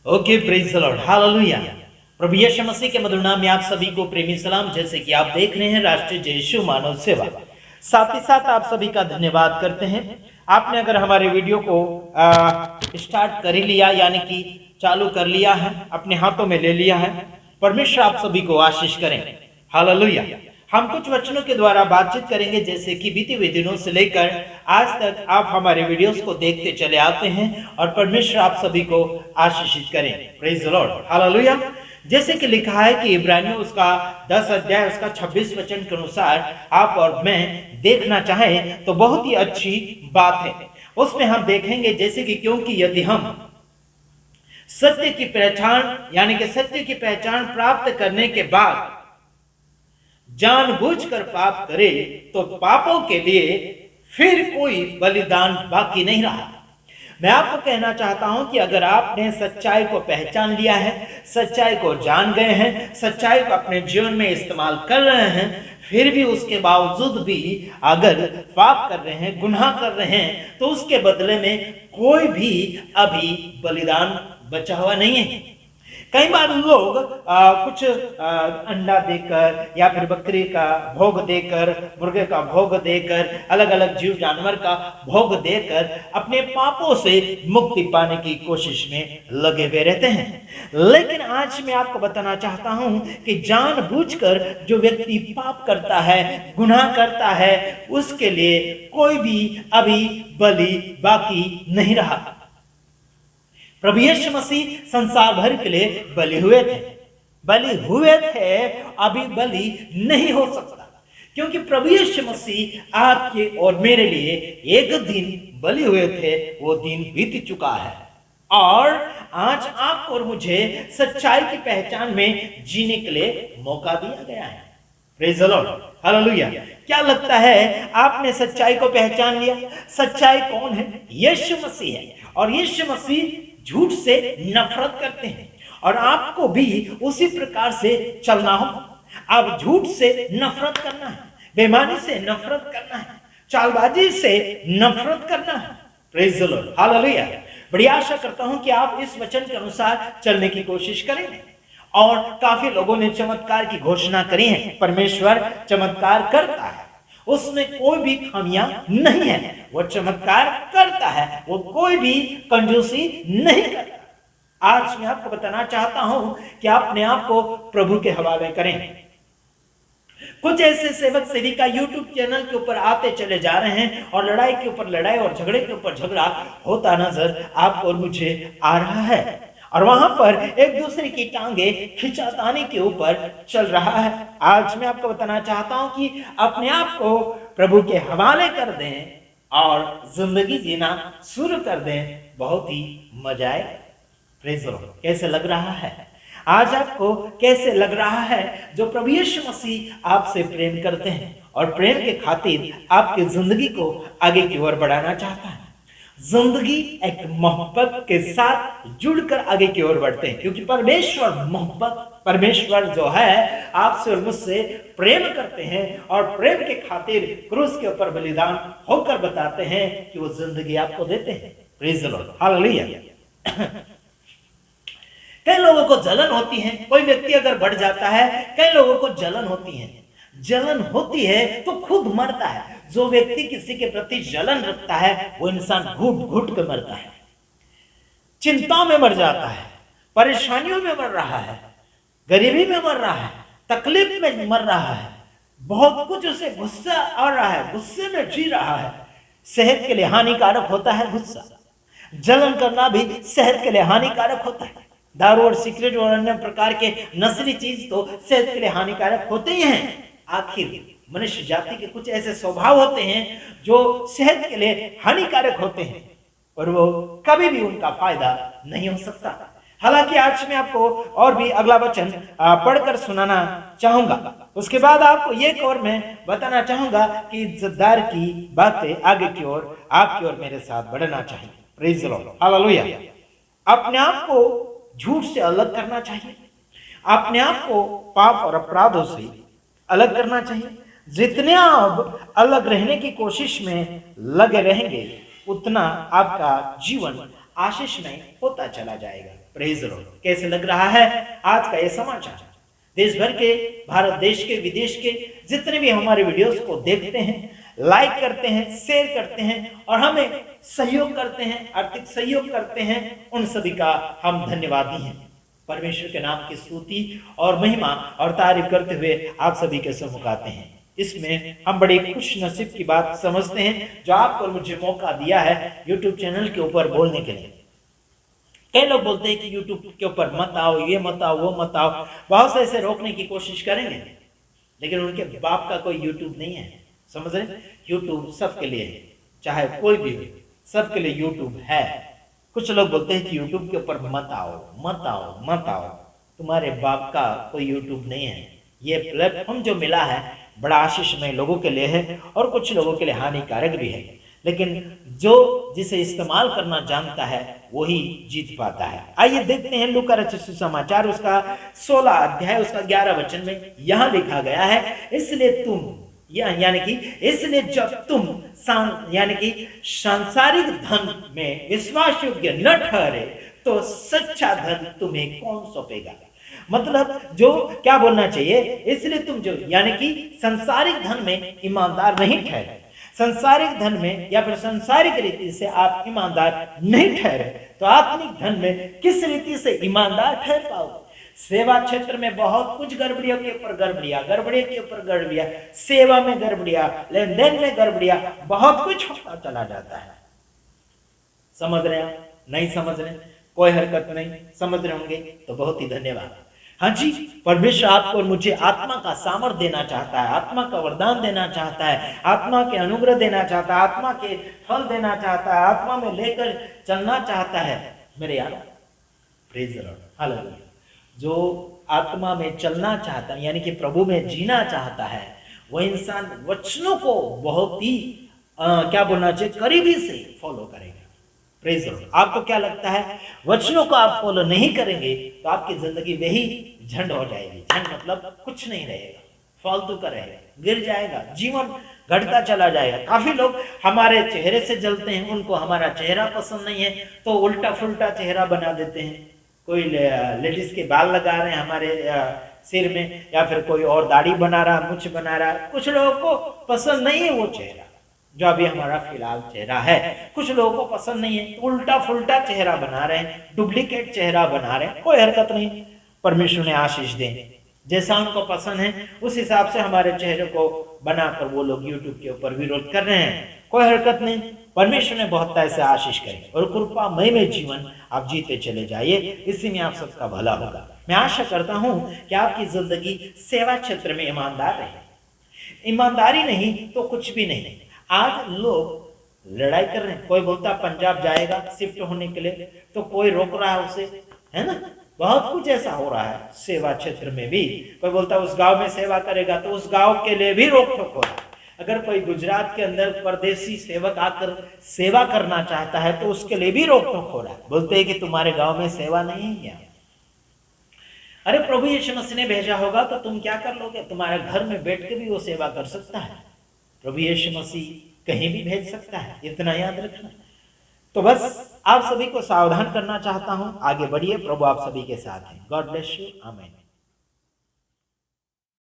Okay, praise the lord, hallelujah. प्रभु यीशु मसीह के मधुर नाम में आप सभी को प्रेमी सलाम। जैसे कि आप देख रहे हैं राष्ट्रीय जय यीशु मानव सेवा, साथ ही साथ आप सभी का धन्यवाद करते हैं। आपने अगर हमारे वीडियो को स्टार्ट कर ही लिया, यानी कि चालू कर लिया है, अपने हाथों में ले लिया है, परमेश्वर आप सभी को आशीष करें, हालेलुया। हम कुछ वचनों के द्वारा बातचीत करेंगे, जैसे कि बीते हुए दिनों से लेकर आज तक आप हमारे वीडियोस को देखते चले आते हैं और परमेश्वर आप सभी को आशीषित करें, प्रेज द लॉर्ड, हालेलुया। जैसे कि लिखा है कि इब्रानियों उसका 10 अध्याय उसका 26 वचन के अनुसार आप और मैं देखना चाहें तो बहुत ही अच्छी बात है। उसमें हम देखेंगे जैसे कि क्योंकि यदि हम सत्य की पहचान, यानी कि सत्य की पहचान प्राप्त करने के बाद जानबूझकर पाप करे तो पापों के लिए फिर कोई बलिदान बाकी नहीं रहा। मैं आपको कहना चाहता हूं कि अगर आपने सच्चाई को पहचान लिया है, सच्चाई को जान गए हैं, सच्चाई को अपने जीवन में इस्तेमाल कर रहे हैं, फिर भी उसके बावजूद भी अगर पाप कर रहे हैं, गुनाह कर रहे हैं, तो उसके बदले में कोई भी अभी बलिदान बचा हुआ नहीं है। कई बार लोग कुछ अंडा देकर या फिर बकरी का भोग देकर, मुर्गे का भोग देकर, अलग अलग जीव जानवर का भोग देकर अपने पापों से मुक्ति पाने की कोशिश में लगे हुए रहते हैं। लेकिन आज मैं आपको बताना चाहता हूं कि जानबूझकर जो व्यक्ति पाप करता है, गुनाह करता है, उसके लिए कोई भी अभी बलि बाकी नहीं रहा। प्रभु यीशु मसीह संसार भर के लिए बलि हुए थे, अभी बलि नहीं हो सकता, क्योंकि प्रभु यीशु मसीह आपके और मेरे लिए एक दिन बलि हुए थे, वो दिन बीत चुका है और आज आपको और मुझे सच्चाई की पहचान में जीने के लिए मौका दिया गया है। Praise the lord, hallelujah. क्या लगता है आपने सच्चाई को पहचान लिया? सच्चाई कौन है? यीशु मसीह है, और यीशु मसीह झूठ से नफरत करते हैं और आपको भी उसी प्रकार से चलना होगा। अब झूठ से नफरत करना है, बेईमानी से नफरत करना है, चालबाजी से नफरत करना है। Praise the lord, hallelujah. बड़ी आशा करता हूं कि आप इस वचन के अनुसार चलने की कोशिश करेंगे। और काफी लोगों ने चमत्कार की घोषणा करी है। परमेश्वर चमत्कार करता है, उसमें कोई भी खामियां नहीं है, वो चमत्कार करता है, वो कोई भी कंजूसी नहीं करता। आज मैं आपको बताना चाहता हूं कि अपने आप को प्रभु के हवाले करें। कुछ ऐसे सेवक सेविका यूट्यूब चैनल के ऊपर आते चले जा रहे हैं और लड़ाई के ऊपर लड़ाई और झगड़े के ऊपर झगड़ा होता नजर आपको और मुझे आ रहा है, और वहां पर एक दूसरे की टांगे खिंचातानी के ऊपर चल रहा है। आज मैं आपको बताना चाहता हूं कि अपने आप को प्रभु के हवाले कर दें और जिंदगी जीना शुरू कर दें, बहुत ही मजा आए। Praise the Lord. कैसे लग रहा है आज आपको? कैसे लग रहा है जो प्रभु यीशु मसीह आपसे प्रेम करते हैं और प्रेम के खातिर आपकी जिंदगी को आगे की ओर बढ़ाना चाहता है? जिंदगी एक मोहब्बत के साथ जुड़कर आगे की ओर बढ़ते हैं, क्योंकि परमेश्वर मोहब्बत, परमेश्वर जो है आपसे और मुझसे प्रेम करते हैं और प्रेम के खातिर क्रूस के ऊपर बलिदान होकर बताते हैं कि वो जिंदगी आपको देते हैं। Praise the lord, hallelujah. कई लोगों को जलन होती है, कोई व्यक्ति अगर बढ़ जाता है, कई लोगों को जलन होती है। जलन होती है तो खुद मरता है। जो व्यक्ति किसी के प्रति जलन रखता है वो इंसान घुट घुट के मरता है, चिंता में मर जाता है, परेशानियों में मर रहा है, गरीबी में मर रहा है, तकलीफ में मर रहा है, बहुत कुछ उसे गुस्सा आ रहा है, गुस्से में जी रहा है। सेहत के लिए हानिकारक होता है गुस्सा, जलन करना भी सेहत के लिए हानिकारक होता है। दारू और सिगरेट और अन्य प्रकार के नशीली चीज तो सेहत के लिए हानिकारक होते ही हैं। आखिर मनुष्य जाति के कुछ ऐसे स्वभाव होते हैं जो सेहत के लिए हानिकारक होते हैं और वो कभी भी उनका फायदा नहीं हो सकता। हालांकि आज मैं आपको और भी अगला वचन पढ़कर सुनाना चाहूंगा। उसके बाद आपको एक और मैं बताना चाहूंगा कि इज्जतदार की बातें आगे की ओर आपकी और मेरे साथ बढ़ना चाहिए। Praise the lord, hallelujah. अपने आप को झूठ से अलग करना चाहिए, अपने आप को पाप और अपराधों से अलग करना चाहिए। जितने आप अलग रहने की कोशिश में लगे रहेंगे, उतना आपका जीवन आशीषमय होता चला जाएगा। Praise the Lord. कैसे लग रहा है आज का ये समाचार? देश भर के, भारत देश के, विदेश के जितने भी हमारे वीडियोस को देखते हैं, लाइक करते हैं, शेयर करते हैं और हमें सहयोग करते हैं, आर्थिक सहयोग करते हैं, उन सभी का हम धन्यवादी हैं। परमेश्वर के नाम की स्तुति और महिमा और तारीफ करते हुए आप सभी के सम्मुख आते हैं। इसमें हम बड़ी खुश नसीब की बात समझते हैं जो आपको मुझे मौका दिया है यूट्यूब चैनल के ऊपर बोलने के लिए। कई लोग बोलते हैं कि यूट्यूब के ऊपर मत आओ, ये मत आओ, वो मत आओ, बहुत से ऐसे रोकने की कोशिश करेंगे, लेकिन उनके बाप का कोई यूट्यूब नहीं है। समझ रहे? यूट्यूब सबके लिए है, चाहे कोई भी हो, सबके लिए यूट्यूब है। कुछ लोग बोलते हैं कि यूट्यूब के ऊपर मत आओ, मत आओ, मत आओ। तुम्हारे बाप का कोई यूट्यूब नहीं है। ये प्लेटफॉर्म जो मिला है बड़ा आशीषमय लोगों के लिए है और कुछ लोगों के लिए हानिकारक भी है, लेकिन जो जिसे इस्तेमाल करना जानता है वही जीत पाता है। आइए देखते हैं लूका रचित सुसमाचार उसका 16 अध्याय उसका 11 वचन में यहाँ लिखा गया है, इसलिए तुम यानी कि इसलिए जब तुम यानी कि सांसारिक धन में विश्वास योग्य न ठहरे तो सच्चा धन तुम्हें कौन सौंपेगा। मतलब जो क्या बोलना चाहिए, इसलिए तुम जो यानी कि संसारिक धन में ईमानदार नहीं ठहरे, संसारिक धन में या फिर संसारिक रीति से आप ईमानदार नहीं ठहरे तो आत्मिक धन में किस रीति से ईमानदार ठहर पाओगे। सेवा क्षेत्र में बहुत कुछ गड़बड़ियों के ऊपर गड़बड़िया, गड़बड़ियों के ऊपर गड़बड़िया, सेवा में गड़बड़िया, लेन देन में गड़बड़िया, बहुत कुछ होता चला जाता है। समझ रहे हैं? नहीं समझ रहे? कोई हरकत नहीं। समझ रहे होंगे तो बहुत ही धन्यवाद। हाँ जी, परमेश्वर आपको और मुझे आत्मा का सामर्थ देना चाहता है, आत्मा का वरदान देना चाहता है, आत्मा के अनुग्रह देना चाहता है, आत्मा के फल देना चाहता है, आत्मा में लेकर चलना चाहता है मेरे यार। Praise the lord, hallelujah. जो आत्मा में चलना चाहता है यानी कि प्रभु में जीना चाहता है वह इंसान वचनों को बहुत ही क्या बोलना चाहिए, करीबी से फॉलो करेगा। Praise the Lord. आपको क्या लगता है वचनों को आप फॉलो नहीं करेंगे तो आपकी जिंदगी वही झंड हो जाएगी। झंड मतलब कुछ नहीं रहेगा, फालतू का रहेगा, गिर जाएगा, जीवन घटता चला जाएगा। काफी लोग हमारे चेहरे से जलते हैं, उनको हमारा चेहरा पसंद नहीं है तो उल्टा फुल्टा चेहरा बना देते हैं। कोई लेडीज के बाल लगा रहे हैं हमारे सिर में, या फिर कोई और दाढ़ी बना रहा, मुछ बना रहा। कुछ लोगों को पसंद नहीं है वो चेहरा जो अभी हमारा फिलहाल चेहरा है, कुछ लोगों को पसंद नहीं है, उल्टा फुल्टा चेहरा बना रहे हैं, डुप्लीकेट चेहरा बना रहे हैं। कोई हरकत नहीं, परमेश्वर ने आशीष दें, जैसा उनको पसंद है उस हिसाब से हमारे चेहरे को बनाकर वो लोग यूट्यूब के ऊपर विरोध कर रहे हैं। कोई हरकत नहीं, परमेश्वर ने बहुत ऐसे आशीष करें और कृपामय में जीवन आप जीते चले जाइए, इसी में आप सबका भला होगा। मैं आशा करता हूं कि आपकी जिंदगी सेवा क्षेत्र में ईमानदार रहे। ईमानदारी नहीं तो कुछ भी नहीं। आज लोग लड़ाई कर रहे हैं, कोई बोलता पंजाब जाएगा शिफ्ट होने के लिए तो कोई रोक रहा है उसे, है ना। बहुत कुछ ऐसा हो रहा है सेवा क्षेत्र में भी। कोई बोलता उस गांव में सेवा करेगा तो उस गांव के लिए भी रोक टोक हो रहा है। अगर कोई गुजरात के अंदर परदेसी सेवक आकर सेवा करना चाहता है तो उसके लिए भी रोक टोक हो रहा है। बोलते हैं कि तुम्हारे गांव में सेवा नहीं है क्या? अरे प्रभु यीशु मसीह ने भेजा होगा तो तुम क्या कर लोगे? तुम्हारे घर में बैठ के भी वो सेवा कर सकता है। प्रभु यीशु मसीह कहीं भी भेज सकता है, इतना याद रखना। तो बस आप सभी को सावधान करना चाहता हूं, आगे बढ़िए, प्रभु आप सभी के साथ हैं। गॉड ब्लेस यू, आमीन।